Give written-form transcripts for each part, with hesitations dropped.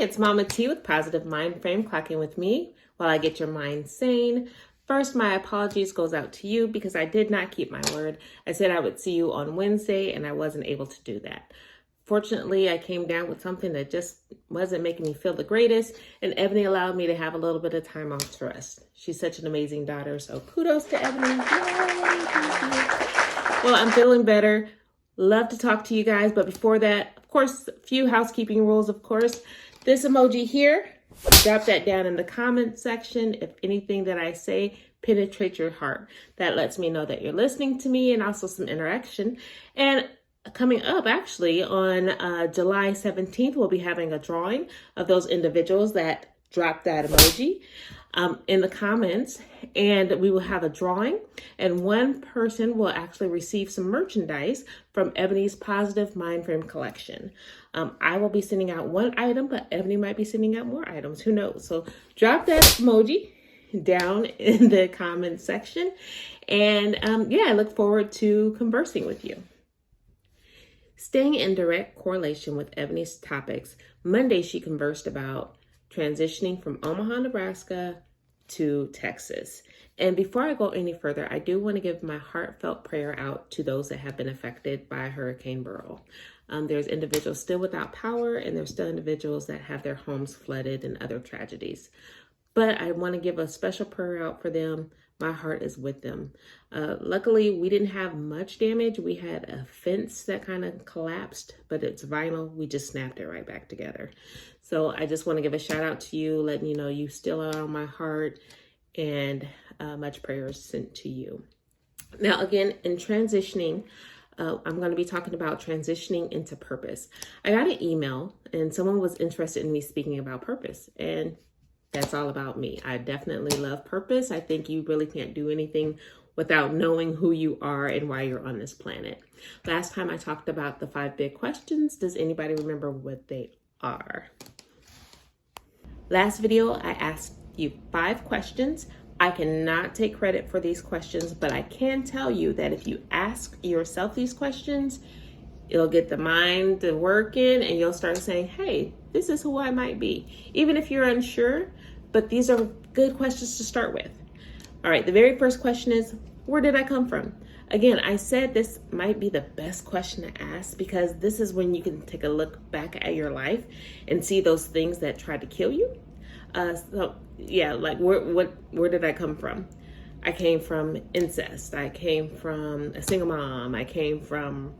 it's Mama T with Positive Mind Frame, clocking with me while I get your mind sane. First, my apologies goes out to you because I did not keep my word. I said I would see you on Wednesday and I wasn't able to do that. Fortunately, I came down with something that just wasn't making me feel the greatest, and Ebony allowed me to have a little bit of time off to rest. She's such an amazing daughter, so kudos to Ebony. Yay, thank you. Well, I'm feeling better. Love to talk to you guys, but before that, of course, a few housekeeping rules, of course. This emoji here, drop that down in the comment section if anything that I say penetrates your heart. That lets me know that you're listening to me and also some interaction. And coming up, actually, on July 17th, we'll be having a drawing of those individuals that dropped that emoji in the comments, and we will have a drawing, and one person will actually receive some merchandise from Ebony's Positive Mind Frame collection. I will be sending out one item, but Ebony might be sending out more items. Who knows? So drop that emoji down in the comment section, and I look forward to conversing with you. Staying in direct correlation with Ebony's topics, Monday she conversed about transitioning from Omaha, Nebraska to Texas. And before I go any further, I do want to give my heartfelt prayer out to those that have been affected by Hurricane Beryl. There's individuals still without power, and there's still individuals that have their homes flooded and other tragedies. But I want to give a special prayer out for them. My heart is with them. Luckily, we didn't have much damage. We had a fence that kind of collapsed, but it's vinyl. We just snapped it right back together. So I just want to give a shout out to you, letting you know you still are on my heart, and much prayers sent to you. Now, again, in transitioning, I'm going to be talking about transitioning into purpose. I got an email and someone was interested in me speaking about purpose, and that's all about me. I definitely love purpose. I think you really can't do anything without knowing who you are and why you're on this planet. Last time I talked about the 5 big questions. Does anybody remember what they are? Last video, I asked you 5 questions. I cannot take credit for these questions, but I can tell you that if you ask yourself these questions, it'll get the mind to working and you'll start saying, hey, this is who I might be. Even if you're unsure, but these are good questions to start with. All right, the very first question is, where did I come from? Again, I said this might be the best question to ask because this is when you can take a look back at your life and see those things that tried to kill you. Where did I come from? I came from incest. I came from a single mom. I came from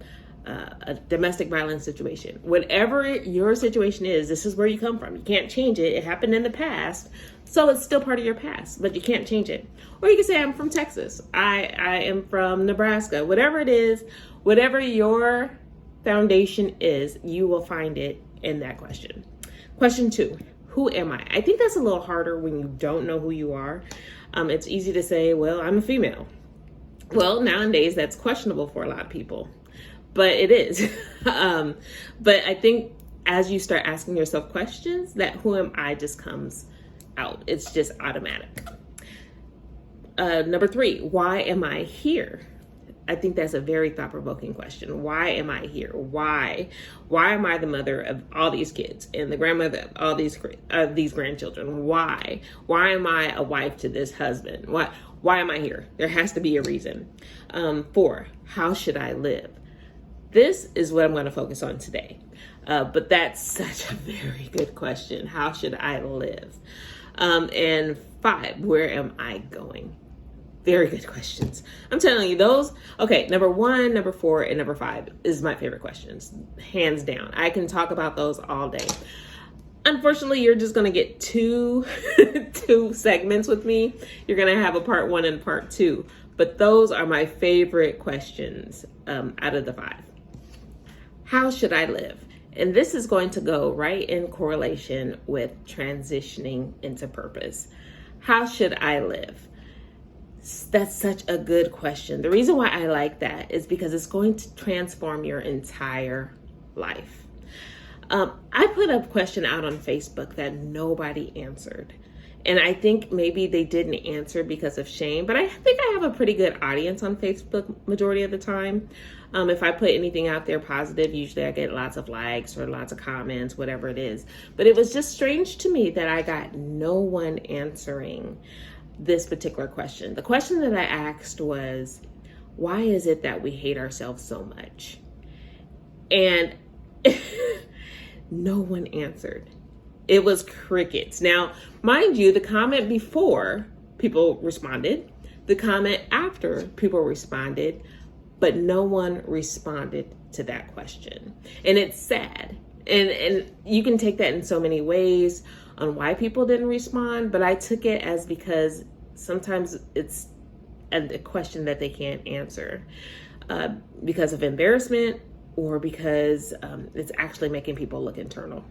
a domestic violence situation. Whatever your situation is, this is where you come from. You can't change it. It happened in the past, so it's still part of your past, but you can't change it. Or you can say, I'm from Texas. I am from Nebraska. Whatever it is, whatever your foundation is, you will find it in that question. Question 2, who am I? I think that's a little harder when you don't know who you are. It's easy to say, well, I'm a female. Well, nowadays that's questionable for a lot of people. But it is. But I think as you start asking yourself questions, that who am I just comes out. It's just automatic. Number 3, why am I here? I think that's a very thought-provoking question. Why am I here? Why? Why am I the mother of all these kids and the grandmother of all these grandchildren? Why? Why am I a wife to this husband? Why am I here? There has to be a reason. 4, how should I live? This is what I'm going to focus on today. But that's such a very good question. How should I live? And 5, where am I going? Very good questions. I'm telling you those. Okay, number 1, number 4, and number 5 is my favorite questions. Hands down. I can talk about those all day. Unfortunately, you're just going to get two segments with me. You're going to have a part 1 and part 2. But those are my favorite questions out of the 5. How should I live? And this is going to go right in correlation with transitioning into purpose. How should I live? That's such a good question. The reason why I like that is because it's going to transform your entire life. I put a question out on Facebook that nobody answered. And I think maybe they didn't answer because of shame, but I think I have a pretty good audience on Facebook majority of the time. If I put anything out there positive, usually I get lots of likes or lots of comments, whatever it is. But it was just strange to me that I got no one answering this particular question. The question that I asked was, why is it that we hate ourselves so much? And no one answered. It was crickets. Now, mind you, the comment before, people responded. The comment after, people responded. But no one responded to that question. And it's sad. And you can take that in so many ways on why people didn't respond. But I took it as because sometimes it's a question that they can't answer because of embarrassment or because it's actually making people look internal.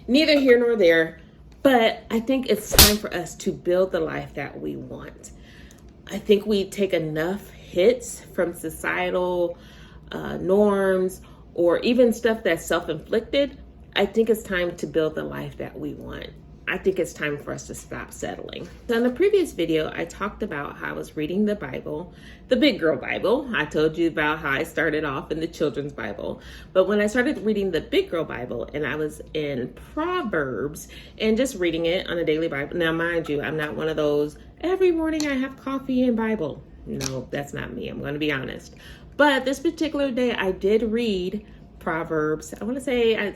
Neither here nor there, but I think it's time for us to build the life that we want. I think we take enough hits from societal norms or even stuff that's self-inflicted. I think it's time to build the life that we want. I think it's time for us to stop settling. So in the previous video, I talked about how I was reading the Bible, the big girl Bible. I told you about how I started off in the children's Bible. But when I started reading the big girl Bible and I was in Proverbs and just reading it on a daily Bible. Now, mind you, I'm not one of those, every morning I have coffee and Bible. No, that's not me. I'm going to be honest. But this particular day, I did read Proverbs. I want to say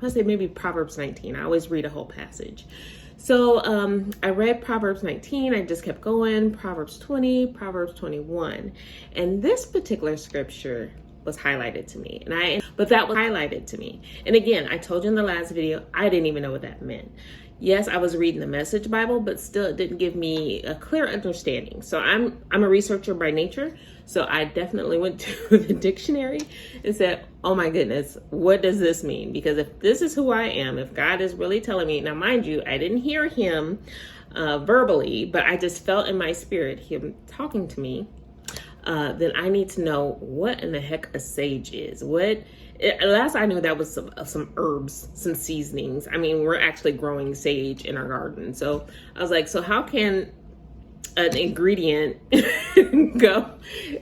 maybe Proverbs 19. I always read a whole passage. So I read Proverbs 19. I just kept going. Proverbs 20, Proverbs 21. And this particular scripture was highlighted to me. But that was highlighted to me. And again, I told you in the last video, I didn't even know what that meant. Yes, I was reading the Message Bible, but still it didn't give me a clear understanding. So I'm a researcher by nature. So I definitely went to the dictionary and said, oh my goodness, what does this mean? Because if this is who I am, if God is really telling me, now mind you, I didn't hear him verbally, but I just felt in my spirit him talking to me, then I need to know what in the heck a sage is. Last I knew that was some herbs, some seasonings. I mean, we're actually growing sage in our garden. So I was like, so how can an ingredient go?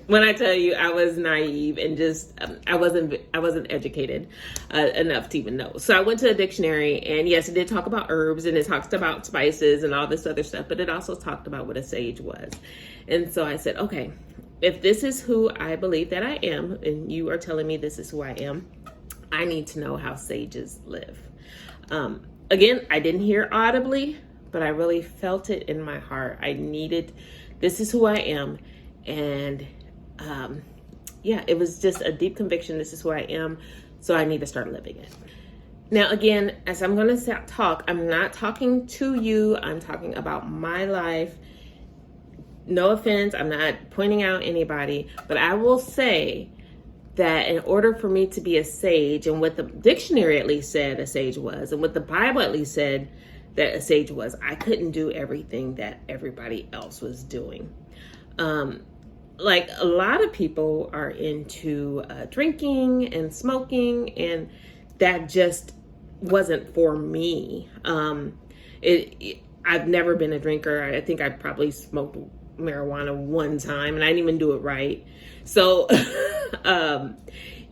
When I tell you I was naive and just, I wasn't educated enough to even know. So I went to a dictionary and yes, it did talk about herbs and it talks about spices and all this other stuff, but it also talked about what a sage was. And so I said, okay, if this is who I believe that I am, and you are telling me this is who I am, I need to know how sages live. Again, I didn't hear audibly, but I really felt it in my heart. This is who I am. And it was just a deep conviction. This is who I am. So I need to start living it. Now, again, as I'm going to talk, I'm not talking to you. I'm talking about my life. No offense, I'm not pointing out anybody, but I will say that in order for me to be a sage, and what the dictionary at least said a sage was, and what the Bible at least said that a sage was, I couldn't do everything that everybody else was doing. Like a lot of people are into drinking and smoking, and that just wasn't for me. I've never been a drinker. I think I probably smoked marijuana one time and I didn't even do it right. So, so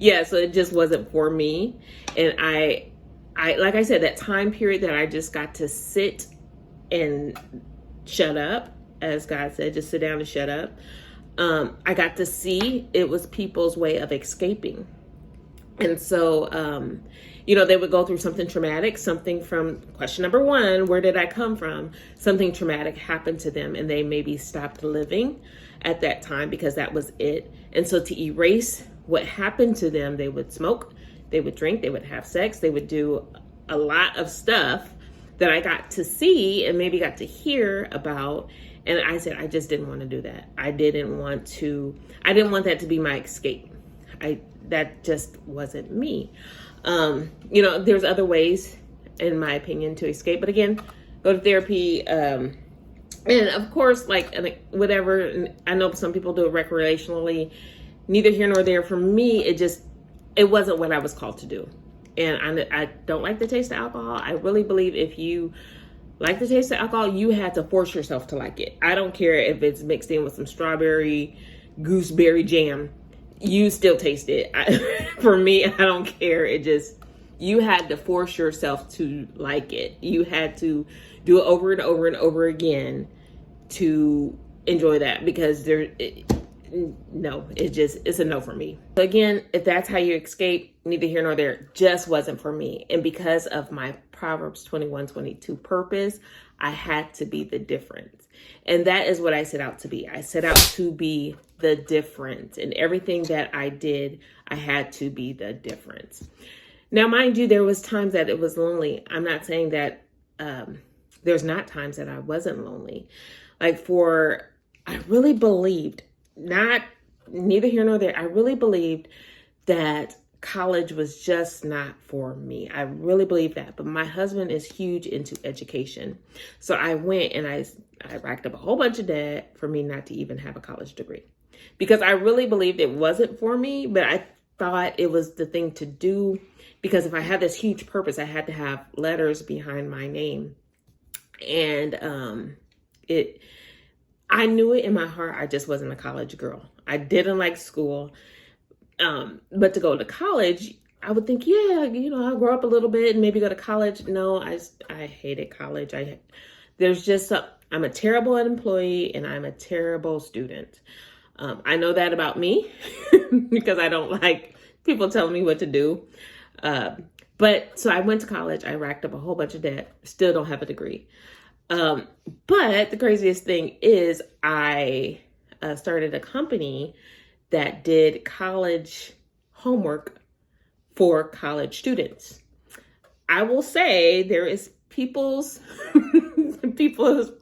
it just wasn't for me. And I, like I said, that time period that I just got to sit and shut up, as God said, just sit down and shut up. I got to see it was people's way of escaping. And so, they would go through something traumatic, something from question number one, where did I come from? Something traumatic happened to them and they maybe stopped living at that time because that was it. And so to erase what happened to them, they would smoke, they would drink, they would have sex, they would do a lot of stuff that I got to see and maybe got to hear about. And I said, I just didn't want to do that. I didn't want that to be my escape. That just wasn't me. There's other ways, in my opinion, to escape. But again, go to therapy. And of course, whatever, and I know some people do it recreationally. Neither here nor there. For me, it wasn't what I was called to do. And I don't like the taste of alcohol. I really believe if you like the taste of alcohol, you had to force yourself to like it. I don't care if it's mixed in with some strawberry, gooseberry jam. You still taste it. For me, I don't care. You had to force yourself to like it. You had to do it over and over and over again to enjoy that, because it's a no for me. So again, if that's how you escape, neither here nor there, just wasn't for me. And because of my Proverbs 21:22 purpose, I had to be the difference. And that is what I set out to be. I set out to be the difference. In everything that I did, I had to be the difference. Now, mind you, there was times that it was lonely. I'm not saying that there's not times that I wasn't lonely. I really believed, neither here nor there, I really believed that college was just not for me. I really believe that. But my husband is huge into education. So I went and I racked up a whole bunch of debt for me not to even have a college degree, because I really believed it wasn't for me, but I thought it was the thing to do, because if I had this huge purpose, I had to have letters behind my name. And I knew it in my heart. I just wasn't a college girl. I didn't like school. But to go to college, I would think, yeah, I'll grow up a little bit and maybe go to college. No, I hated college. I'm a terrible employee and I'm a terrible student. I know that about me because I don't like people telling me what to do. But so I went to college. I racked up a whole bunch of debt. Still don't have a degree. But the craziest thing is I started a company that did college homework for college students. I will say there is people's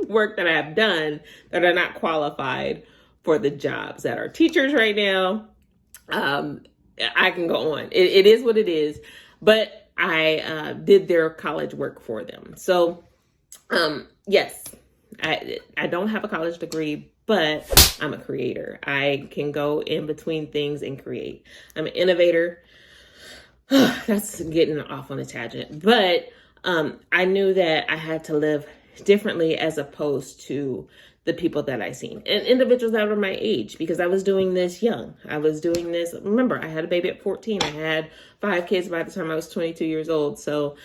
work that I've done that are not qualified for the jobs that are teachers right now. I can go on. It is what it is, but I did their college work for them. So yes, I don't have a college degree, but I'm a creator. I can go in between things and create. I'm an innovator. That's getting off on a tangent, but I knew that I had to live differently as opposed to the people that I seen and individuals that were my age, because I was doing this young. I was doing this. Remember, I had a baby at 14. I had 5 kids by the time I was 22 years old. So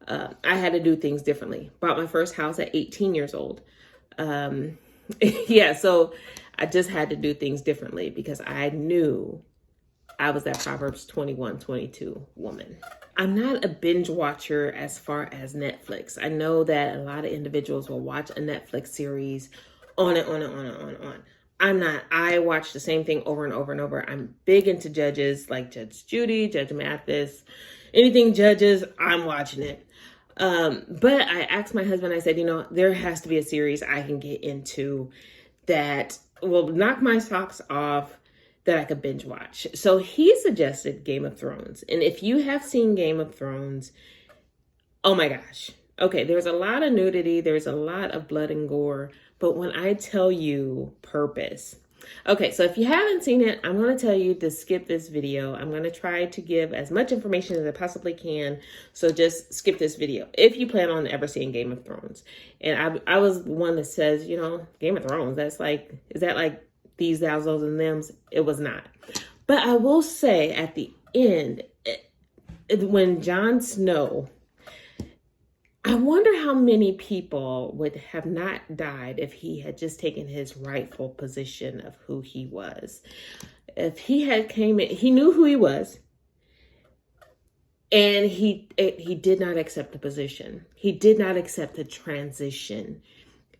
I had to do things differently. Bought my first house at 18 years old. Yeah, so I just had to do things differently because I knew I was that Proverbs 21:22 woman. I'm not a binge watcher as far as Netflix. I know that a lot of individuals will watch a Netflix series on and on and on and on and on. I'm not. I watch the same thing over and over and over. I'm big into judges like Judge Judy, Judge Mathis, anything judges, I'm watching it. But I asked my husband, I said, there has to be a series I can get into that will knock my socks off, that I could binge watch. So he suggested Game of Thrones. And if you have seen Game of Thrones, oh my gosh. Okay, there's a lot of nudity. There's a lot of blood and gore. But when I tell you purpose. Okay, so if you haven't seen it, I'm going to tell you to skip this video. I'm going to try to give as much information as I possibly can. So just skip this video if you plan on ever seeing Game of Thrones. And I was one that says, Game of Thrones, is that like these, thous, those, and thems? It was not. But I will say at the end, when Jon Snow, I wonder how many people would have not died if he had just taken his rightful position of who he was. If he had came in, he knew who he was, and he did not accept the position. He did not accept the transition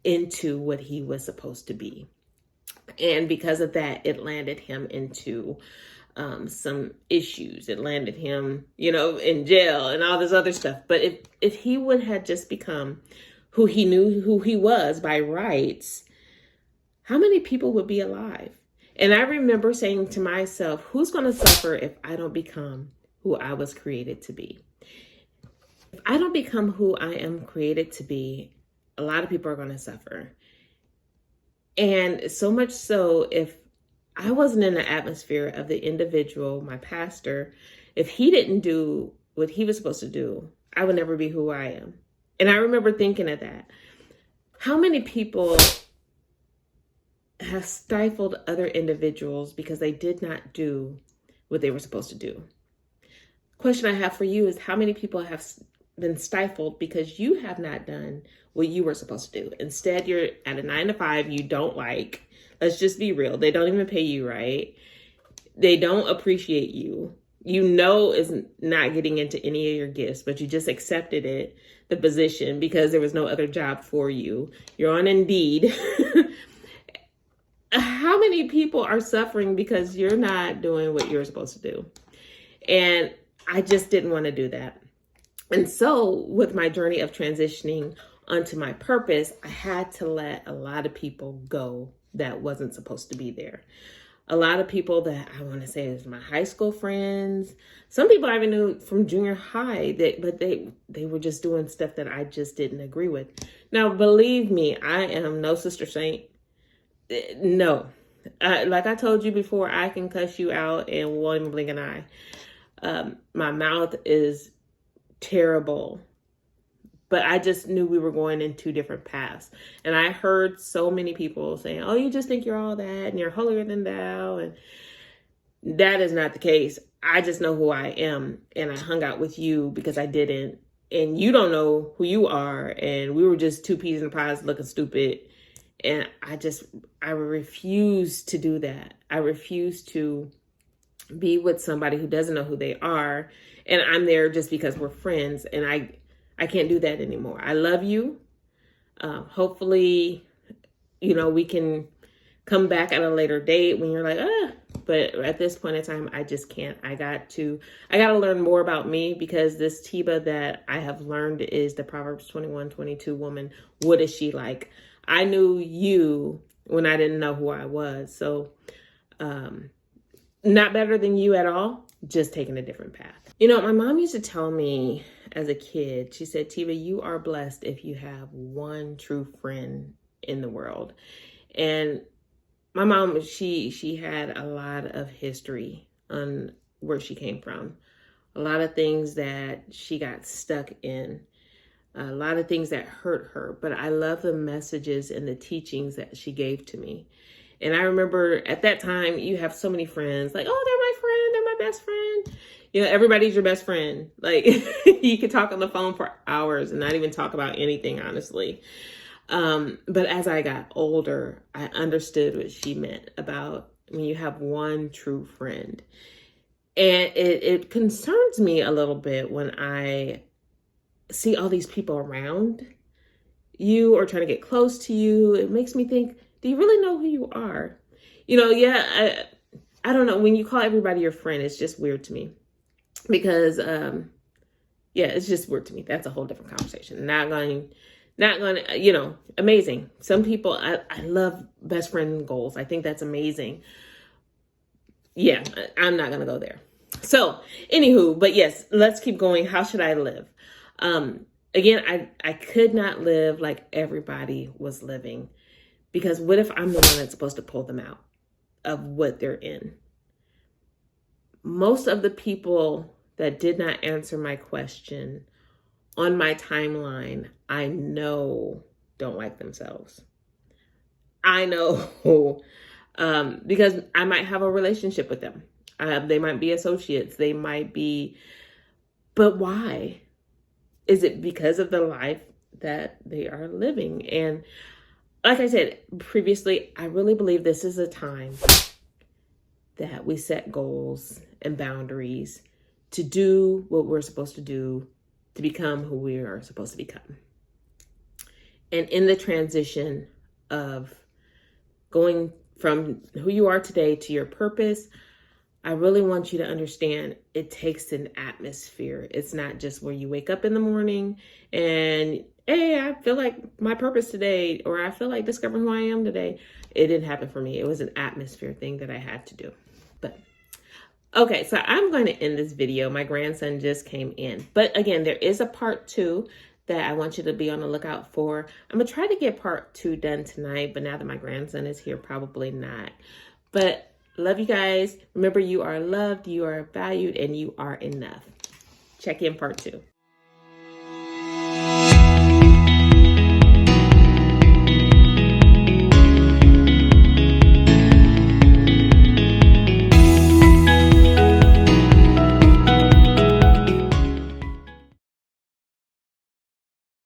into what he was supposed to be. And because of that, it landed him into some issues. It landed him, in jail and all this other stuff. But if he would have just become who he knew who he was by rights, how many people would be alive? And I remember saying to myself, who's going to suffer if I don't become who I was created to be? If I don't become who I am created to be, a lot of people are going to suffer. And so much so, if I wasn't in the atmosphere of the individual, my pastor, if he didn't do what he was supposed to do, I would never be who I am. And I remember thinking of that. How many people have stifled other individuals because they did not do what they were supposed to do? Question I have for you is, how many people have been stifled because you have not done what you were supposed to do? Instead, you're at a 9-to-5 you don't like. Let's just be real. They don't even pay you right. They don't appreciate you. You know is not getting into any of your gifts, but you just accepted it, the position, because there was no other job for you. You're on Indeed. How many people are suffering because you're not doing what you're supposed to do? And I just didn't want to do that. And so with my journey of transitioning onto my purpose, I had to let a lot of people go that wasn't supposed to be there. A lot of people that I want to say is my high school friends. Some people I even knew from junior high, but they were just doing stuff that I just didn't agree with. Now, believe me, I am no sister saint. No. Like I told you before, I can cuss you out and won't even blink an eye. My mouth is terrible. But I just knew we were going in two different paths. And I heard so many people saying, oh, you just think you're all that and you're holier than thou. And that is not the case. I just know who I am. And I hung out with you because I didn't. And you don't know who you are. And we were just two peas in a pod looking stupid. And I refuse to do that. I refuse to be with somebody who doesn't know who they are. And I'm there just because we're friends. And I can't do that anymore. I love you. Hopefully, we can come back at a later date when you're like, but at this point in time, I just can't. I got to learn more about me, because this Tiba that I have learned is the Proverbs 21:22 woman. What is she like? I knew you when I didn't know who I was. So, not better than you at all, just taking a different path. My mom used to tell me as a kid, she said, Tiva, you are blessed if you have one true friend in the world. And my mom, she had a lot of history on where she came from, a lot of things that she got stuck in, a lot of things that hurt her. But I love the messages and the teachings that she gave to me. And I remember at that time, you have so many friends, like, oh, they're my friend, they're my best friend. Everybody's your best friend. Like, you could talk on the phone for hours and not even talk about anything, honestly. But as I got older, I understood what she meant about when you have one true friend. And it concerns me a little bit when I see all these people around you or trying to get close to you. It makes me think, do you really know who you are? I don't know. When you call everybody your friend, it's just weird to me. Because, it's just weird to me. That's a whole different conversation. Not going, amazing. Some people, I love best friend goals. I think that's amazing. Yeah, I'm not going to go there. So, anywho, but yes, let's keep going. How should I live? Again, I could not live like everybody was living, because what if I'm the one that's supposed to pull them out of what they're in? Most of the people that did not answer my question on my timeline, I know don't like themselves. I know because I might have a relationship with them. They might be associates. They might be, but why? Is it because of the life that they are living? And like I said previously, I really believe this is a time that we set goals and boundaries to do what we're supposed to do, to become who we are supposed to become. And in the transition of going from who you are today to your purpose, I really want you to understand it takes an atmosphere. It's not just where you wake up in the morning and, hey, I feel like my purpose today, or I feel like discovering who I am today. It didn't happen for me. It was an atmosphere thing that I had to do. But okay, so I'm going to end this video. My grandson just came in. But again, there is a part 2 that I want you to be on the lookout for. I'm going to try to get part 2 done tonight, but now that my grandson is here, probably not. But love you guys. Remember, you are loved, you are valued, and you are enough. Check in part 2.